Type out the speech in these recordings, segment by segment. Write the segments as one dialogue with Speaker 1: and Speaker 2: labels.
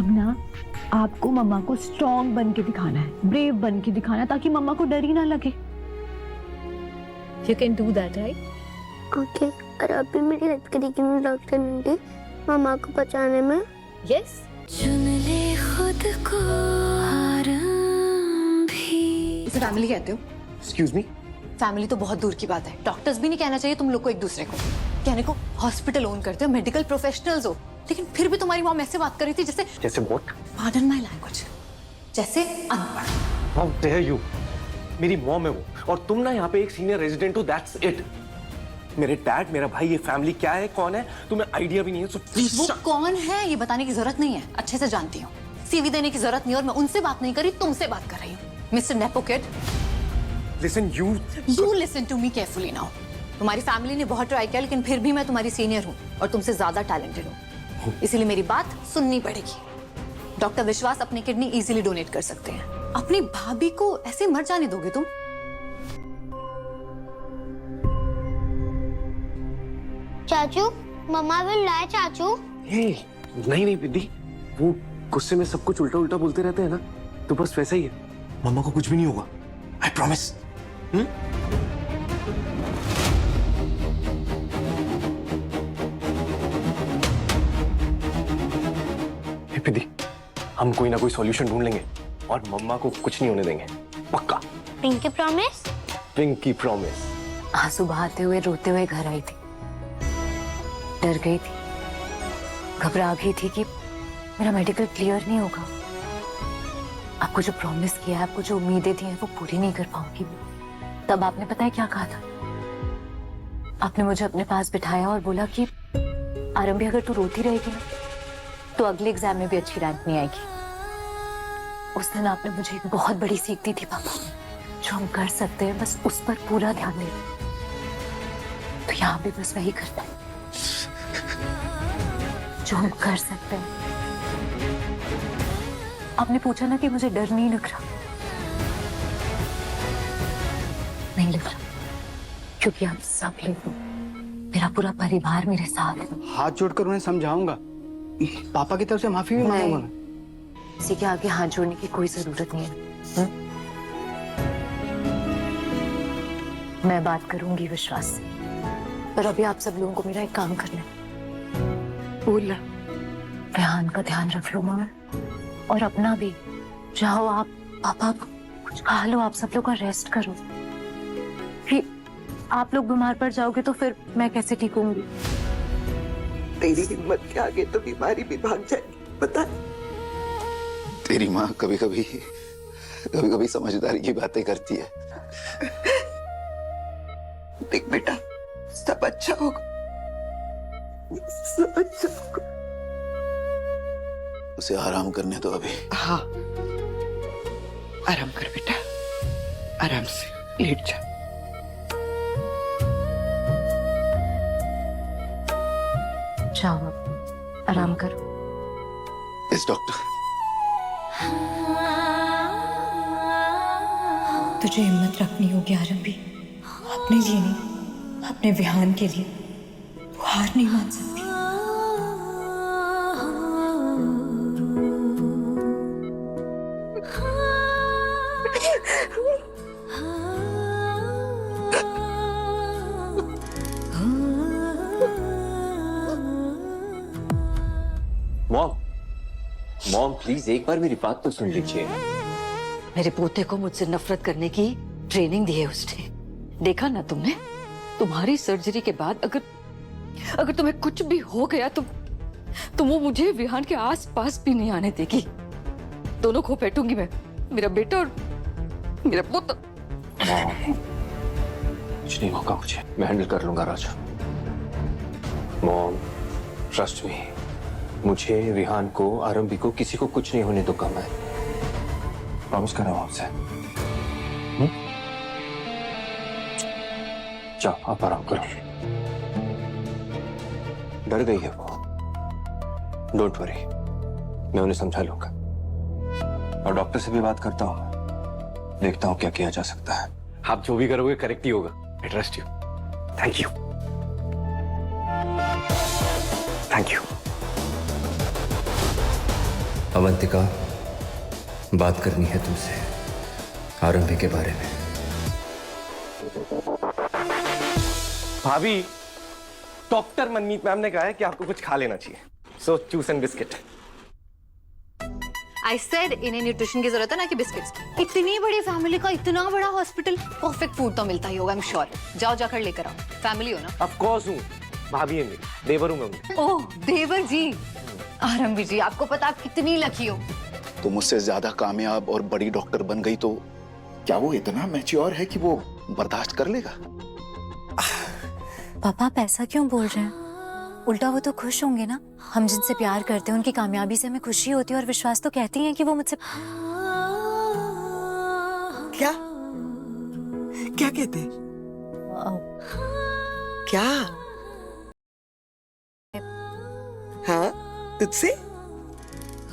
Speaker 1: अब ना आपको मम्मा को स्ट्रॉन्ग बन के दिखाना है, ब्रेव बन के दिखाना है, ताकि मम्मा को डर ही ना लगे। You can do that, right?
Speaker 2: Okay, और अभी मेरी हेल्प करेगी ना डॉक्टर नंदी मम्मा को बचाने में?
Speaker 1: Yes.
Speaker 3: चुन ले खुद को आराम भी।
Speaker 4: इसे फैमिली कहते हो?
Speaker 5: Excuse me?
Speaker 4: फैमिली तो बहुत दूर की बात है। डॉक्टर्स भी नहीं कहना चाहिए तुम लोग को एक दूसरे को। कहने को हॉस्पिटल ओन करते हो, मेडिकल प्रोफेशनल्स हो, लेकिन फिर भी तुम्हारी मॉम ऐसे बात कर रही थी जैसे
Speaker 5: व्हाट?
Speaker 4: पार्डन माय लैंग्वेज, जैसे अनपढ़।
Speaker 5: How dare you? मेरी मॉम है वो, और तुम ना यहाँ पे एक सीनियर रेजिडेंट हो, दैट्स इट। मेरे डैड, मेरा भाई, ये फैमिली क्या है, कौन है, तुम्हें आइडिया भी नहीं है, सो प्लीज।
Speaker 4: वो कौन है ये बताने की जरूरत नहीं है, अच्छे से जानती हूँ। सीवी देने की जरूरत नहीं, और मैं उनसे बात नहीं कर रही, तुमसे बात कर रही हूँ। Mister nepo kid,
Speaker 5: listen you
Speaker 4: listen to me carefully now. तुम्हारी फैमिली ने बहुत ट्राई किया, लेकिन फिर भी मैं तुम्हारी सीनियर हूँ और तुमसे ज्यादा टैलेंटेड हूँ, इसीलिए मेरी बात सुननी पड़ेगी। डॉक्टर विश्वास अपनी किडनी इजीली डोनेट कर सकते हैं। अपनी भाभी को ऐसे मर जाने दोगे तुम?
Speaker 2: चाचू, मम्मा विल डाई चाचू।
Speaker 5: नहीं नहीं दीदी, वो गुस्से में सब कुछ उल्टा उल्टा बोलते रहते हैं ना, तो बस वैसा ही है। मम्मा को कुछ भी नहीं होगा, आई प्रॉमिस। दीदी, हम कोई ना कोई सॉल्यूशन ढूंढ लेंगे और मम्मा को कुछ नहीं होने देंगे, पक्का।
Speaker 2: Pinky promise?
Speaker 5: Pinky promise.
Speaker 6: आंसू बहाते हुए रोते हुए घर आई थी, डर गई थी, घबरा गई थी कि मेरा मेडिकल क्लियर नहीं होगा। आपको जो प्रॉमिस किया है, आपको जो उम्मीदें दी हैं, वो पूरी नहीं कर पाऊंगी। तब आपने पता है क्या कहा था? आपने मुझे अपने पास बिठाया और बोला कि आरंभी, अगर तू रोती रहेगी ना तो अगले एग्जाम में भी अच्छी रैंक नहीं आएगी। उस दिन आपने मुझे एक बहुत बड़ी सीख दी थी पापा, जो हम कर सकते हैं बस उस पर पूरा ध्यान दें। तो यहाँ भी बस वही करता है जो हम कर सकते हैं। आपने पूछा ना कि मुझे डर नहीं लग रहा, नहीं लग रहा, क्योंकि आप सब लोग, मेरा पूरा परिवार मेरे साथ है।
Speaker 7: हाथ जोड़कर उन्हें समझाऊंगा, पापा की तरफ से माफी भी मांगूंगा मैं।
Speaker 6: किसी के आगे हाथ जोड़ने की कोई जरूरत नहीं है। मैं बात करूंगी विश्वास से, पर अभी आप सब लोगों को मेरा एक काम करना है। बोला रेहान का ध्यान रख लो मम्मी, और अपना भी। जाओ आप, पापा कुछ खा लो, आप सब लोग का रेस्ट करो। फिर आप लोग बीमार पड़ जाओगे तो फिर मैं कैसे ठीक होंगी?
Speaker 8: तेरी हिम्मत के आगे तो बीमारी भी भाग जाएगी, पता है?
Speaker 9: तेरी माँ कभी कभी समझदारी की बातें करती है।
Speaker 8: देख बेटा, सब अच्छा होगा, सब अच्छा होगा।
Speaker 9: उसे आराम करने दो अभी।
Speaker 8: हाँ, आराम कर बेटा, आराम से लेट जा।
Speaker 6: जाओ आराम करो।
Speaker 9: Yes doctor.
Speaker 3: तुझे हिम्मत रखनी होगी आरंभी, अपने लिए नहीं, अपने विहान के लिए। तू हार नहीं मान सकती।
Speaker 5: मॉम प्लीज एक बार मेरी बात तो सुन लीजिए।
Speaker 10: मेरे पोते को मुझसे नफरत करने की ट्रेनिंग दी है उसने। देखा ना तुमने, तुम्हारी सर्जरी के बाद अगर तुम्हें कुछ भी हो गया तो वो मुझे विहान के आस-पास भी नहीं आने देगी। दोनों को फेंटूंगी मैं, मेरा बेटा और मेरा पोता।
Speaker 5: कुछ नहीं होगा मुझे, मैं हैंडल कर लूंगा राजू। मॉम ट्रस्ट मी, मुझे विहान को, आरंभी को, किसी को कुछ नहीं होने दूंगा मैं। प्रॉमिस कर रहा हूं आपसे। जाओ आप आराम करो। डर गई है वो, डोंट वरी, मैं उन्हें समझा लूंगा। और डॉक्टर से भी बात करता हूं, देखता हूं क्या किया जा सकता है। आप जो भी करोगे करेक्ट ही होगा। I trust you. Thank you, thank you. Avantika, बात करनी है तुमसे आरंभी के बारे में।
Speaker 11: भाभी, डॉक्टर मनमीत मैम ने कहा है कि आपको कुछ खा लेना चाहिए, so juice and biscuit.
Speaker 4: I said इन्हें न्यूट्रिशन की जरूरत है ना कि बिस्किट्स की। इतनी बड़ी फैमिली का इतना बड़ा हॉस्पिटल, परफेक्ट फूड तो मिलता ही होगा, आई एम श्योर। जाओ जाकर लेकर आओ, फैमिली हो ना।
Speaker 11: ऑफ कोर्स हूँ, भाभी है मेरी, देवर हूँ मैं उनकी।
Speaker 4: ओह देवर जी, आरंभी जी, आपको पता आप कितनी लकी हो।
Speaker 9: तो मुझसे ज्यादा कामयाब और बड़ी डॉक्टर बन गई तो क्या वो इतना मैच्योर है कि वो बर्दाश्त कर लेगा?
Speaker 3: पापा आप ऐसा क्यों बोल रहे हैं? उल्टा वो तो खुश होंगे ना। हम जिनसे प्यार करते हैं उनकी कामयाबी से हमें खुशी होती है, और विश्वास तो कहती हैं कि वो मुझसे
Speaker 8: क्या क्या कहते हैं? क्या? हाँ, तुझसे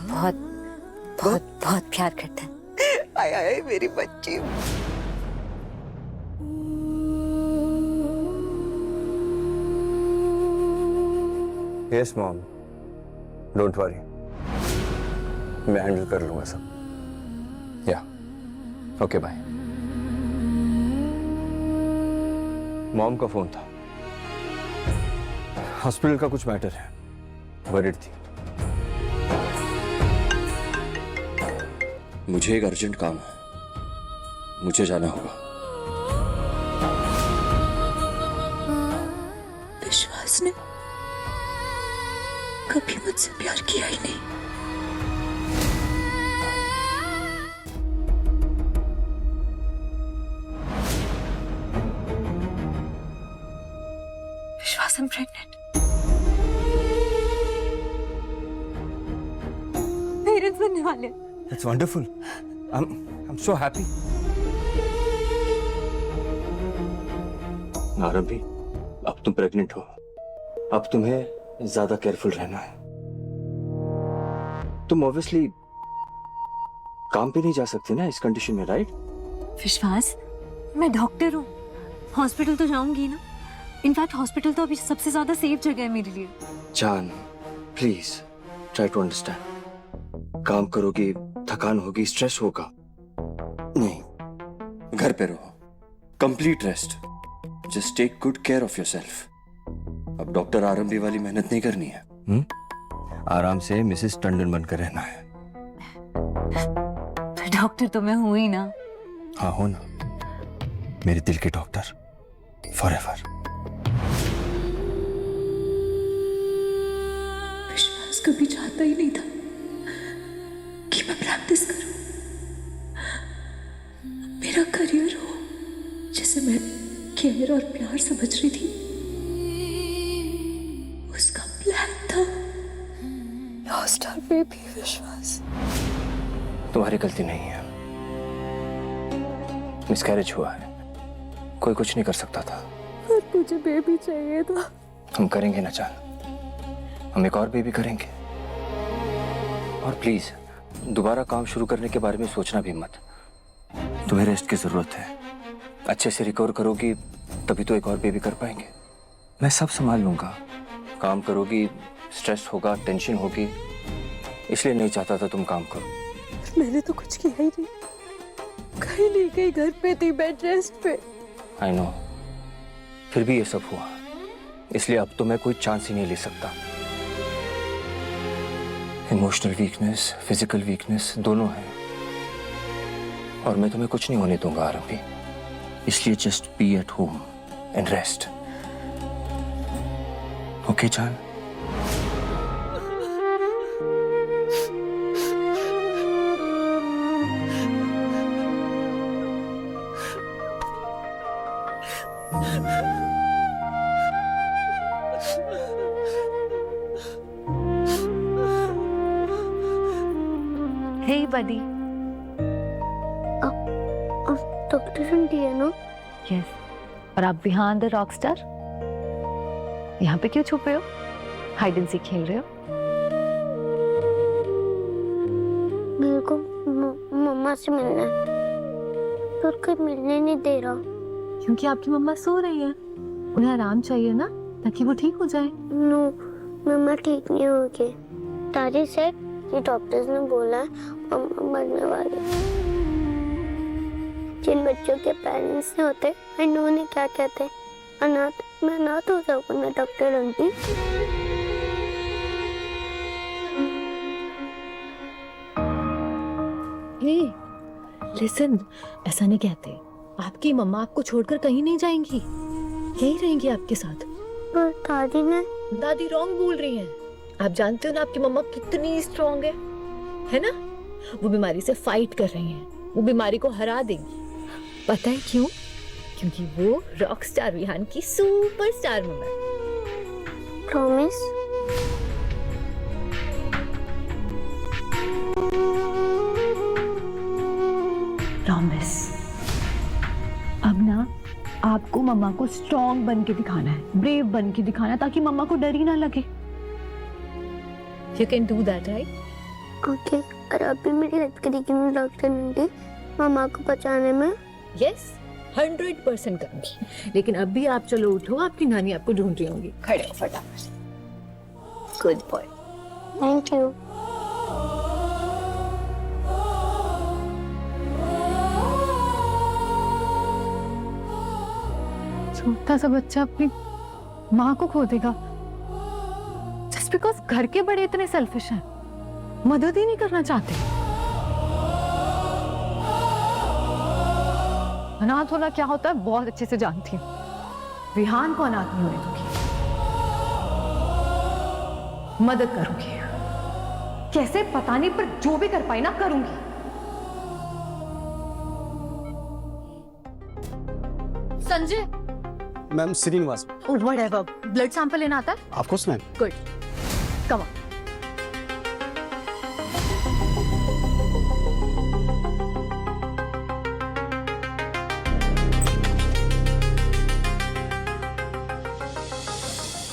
Speaker 3: बहुत बहुत बहुत प्यार करते हैं।
Speaker 8: आय आय मेरी बच्ची।
Speaker 5: यस मॉम, डोंट वरी, मैं हैंडल कर लूंगा सब। या ओके बाय। मॉम का फोन था, हॉस्पिटल का कुछ मैटर है, वरिड थी। मुझे एक अर्जेंट काम है, मुझे जाना होगा।
Speaker 3: विश्वास ने कभी मुझसे प्यार किया ही नहीं। विश्वास, I'm pregnant. पेरेंट्स बनने वाले।
Speaker 5: That's wonderful. I'm so happy. आरंभी, अब तुम प्रेग्नेंट हो, अब तुम्हें ज्यादा केयरफुल रहना है। तुम ऑब्वियसली काम पे नहीं जा सकती ना इस कंडीशन में, राइट?
Speaker 3: विश्वास, मैं डॉक्टर हूँ, हॉस्पिटल तो जाऊंगी ना। इनफैक्ट हॉस्पिटल तो अभी सबसे ज्यादा सेफ जगह है मेरे लिए।
Speaker 5: जान, प्लीज ट्राई टू अंडरस्टैंड। काम करोगी, थकान होगी, स्ट्रेस होगा, नहीं, घर पे रहो, complete rest, just take good care of yourself. अब डॉक्टर आरंभी वाली मेहनत नहीं करनी है, आराम से मिसेस टंडन बनकर रहना है।
Speaker 3: डॉक्टर तो मैं हूं ही ना।
Speaker 5: हाँ हो ना, मेरे दिल के डॉक्टर, फॉरएवर।
Speaker 3: विश्वास कभी चाहता ही नहीं था कि मैं प्रैक्टिस करूं, मेरा करियर हो, जिसे मैं केयर और प्यार समझ रही थी। उसका प्लान था लॉस्ट आवर बेबी। विश्वास,
Speaker 5: तुम्हारी गलती नहीं है, मिसकैरेज हुआ है, कोई कुछ नहीं कर सकता था।
Speaker 3: पर मुझे बेबी चाहिए था।
Speaker 5: हम करेंगे ना जान, हम एक और बेबी करेंगे। और प्लीज दोबारा काम शुरू करने के बारे में सोचना भी मत, तुम्हें रेस्ट की जरूरत है। अच्छे से रिकवर करोगी तभी तो एक और बेबी कर पाएंगे। मैं सब संभाल लूंगा। काम करोगी, स्ट्रेस होगा, टेंशन होगी, इसलिए नहीं चाहता था तुम काम करो।
Speaker 3: मैंने तो कुछ किया ही नहीं, कहीं नहीं गई, घर पे थी, बेड रेस्ट पे।
Speaker 5: आई नो, फिर भी ये सब हुआ, इसलिए अब तो मैं कोई चांस ही नहीं ले सकता। इमोशनल वीकनेस, फिजिकल वीकनेस दोनों है, और मैं तुम्हें कुछ नहीं होने दूंगा आरंभी। इसलिए just be at home and rest, okay जान?
Speaker 1: हे बडी।
Speaker 2: डॉक्टर आंटी है ना?
Speaker 1: यस। और आप विहान द रॉक स्टार, यहाँ पे क्यों छुपे हो? हाइड एंड सीक खेल रहे हो?
Speaker 2: मेरे को मम्मा से मिलना है, पर कोई मिलने नहीं दे रहा।
Speaker 1: क्योंकि आपकी मम्मा सो रही है, उन्हें आराम चाहिए ना, ताकि वो ठीक हो जाए।
Speaker 2: नो, मम्मा ठीक नहीं होगी। दादी से कि डॉक्टर्स ने बोला है मम्मा मरने वाली है। जिन बच्चों के पेरेंट्स नहीं होते उन्हें क्या कहते हैं, अनाथ। मैं अनाथ हो जाऊंगा ना डॉक्टर आंटी?
Speaker 1: लिसन, ऐसा नहीं कहते। आपकी मम्मा आपको छोड़कर कहीं नहीं जाएंगी, यही रहेंगी आपके साथ।
Speaker 2: पर दादी ने
Speaker 1: दादी रॉन्ग बोल रही हैं। आप जानते हो ना आपकी मम्मा कितनी स्ट्रांग है ना? वो बीमारी से फाइट कर रही हैं, वो बीमारी को हरा देंगी। पता है क्यों? क्योंकि वो रॉक स्टार विहान की सुपरस्टार मम्मा है।
Speaker 2: प्रॉमिस?
Speaker 1: प्रॉमिस। अब ना आपको मम्मा को स्ट्रांग बन के दिखाना है, ब्रेव बन के दिखाना है, ताकि मम्मा को डर ही ना लगे। You can do that, right?
Speaker 2: Okay. और अभी मेरी हेल्प करेगी ना डॉक्टर आंटी मम्मा को बचाने में?
Speaker 1: Yes, 100% करूंगी। लेकिन अभी आप चलो उठो, आपकी नानी आपको ढूंढ रही होंगी। खड़े हो फटाफट। Good boy.
Speaker 2: Thank you.
Speaker 1: छोटा सा बच्चा अपनी माँ को खो देगा जस्ट बिकॉज घर के बड़े इतने सेल्फिश हैं, मदद ही नहीं करना चाहते। अनाथ होना क्या होता है बहुत अच्छे से जानती हूँ। विहान को अनाथ नहीं होने दूंगी, मदद करूंगी। कैसे पता नहीं, पर जो भी कर पाई ना करूंगी। Sanjay.
Speaker 7: Ma'am Srinivas.
Speaker 1: Whatever. Blood sample लेना आता है?
Speaker 7: Of course ma'am.
Speaker 1: Good, come on.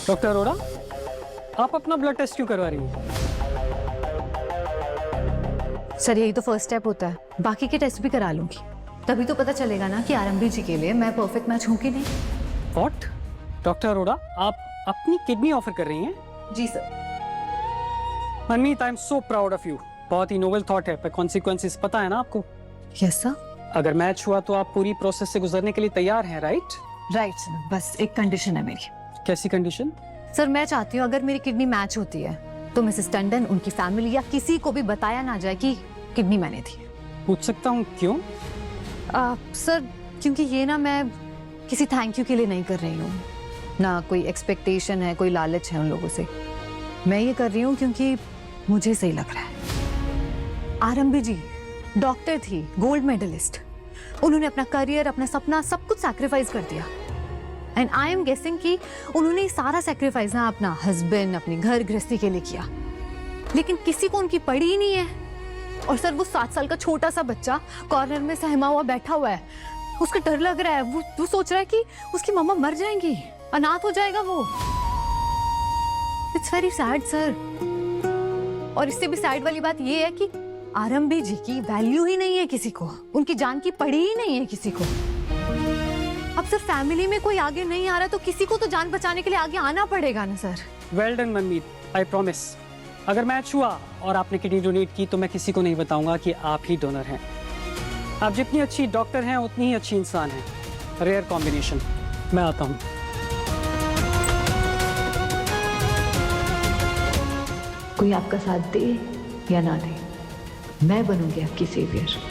Speaker 12: Doctor Arora, आप अपना ब्लड टेस्ट क्यों करवा रही हैं?
Speaker 1: सर यही तो फर्स्ट स्टेप होता है, बाकी के टेस्ट भी करा लूंगी, तभी तो पता चलेगा ना कि आरंभी जी के लिए मैं परफेक्ट मैच हूँ कि नहीं।
Speaker 12: व्हाट? डॉक्टर अरोड़ा, आप अपनी किडनी ऑफर कर रही हैं?
Speaker 1: जी sir.
Speaker 12: Manmeet, I am so proud of you. बहुत ही नोबल थॉट है, पर कॉन्सिक्वेंसेस पता है ना आपको?
Speaker 1: Yes sir.
Speaker 12: अगर मैच हुआ तो आप पूरी प्रोसेस से गुजरने के लिए तैयार हैं, राइट?
Speaker 1: राइट सर, बस एक कंडीशन है मेरी।
Speaker 12: कैसी कंडीशन?
Speaker 1: सर मैं चाहती हूँ अगर मेरी किडनी मैच होती है तो मिसेस टंडन, उनकी फैमिली या किसी को भी बताया ना जाए कि किडनी मैंने दी है।
Speaker 12: पूछ सकता हूँ क्यों?
Speaker 1: सर क्योंकि ये ना मैं किसी थैंक यू के लिए नहीं कर रही हूँ, ना कोई एक्सपेक्टेशन है, कोई लालच है उन लोगों से। मैं ये कर रही हूँ क्योंकि मुझे सही लग रहा है। आरंभी जी डॉक्टर थी, गोल्ड मेडलिस्ट। उन्होंने अपना करियर, अपना सपना सब कुछ सैक्रिफाइस कर दिया। एंड आई एम गेसिंग कि उन्होंने सारा सैक्रिफाइस ना अपना हस्बैंड, अपनी घर गृहस्थी के लिए किया, लेकिन किसी को उनकी पड़ी ही नहीं है। और सर वो 7 साल का छोटा सा बच्चा कॉर्नर में सहमा हुआ बैठा हुआ है, उसका डर लग रहा है। वो सोच रहा है कि उसकी मम्मा मर जाएंगी, अनाथ हो जाएगा वो। It's very sad sir. और इससे भी सैड वाली बात ये है कि आरंभी जी की वैल्यू ही नहीं है किसी को, उनकी जान की पड़ी ही नहीं है किसी को। अब सर फैमिली में कोई आगे नहीं आ रहा तो किसी को तो जान बचाने के लिए आगे आना पड़ेगा ना sir.
Speaker 12: Well done Manmeet, I promise अगर मैच हुआ और आपने किडनी डोनेट की तो मैं किसी को नहीं बताऊंगा कि आप ही डोनर हैं। आप जितनी अच्छी डॉक्टर हैं उतनी ही अच्छी इंसान हैं। Rare combination. मैं आता हूँ।
Speaker 1: कोई आपका साथ दे या ना दे, मैं बनूंगी आपकी सेवियर।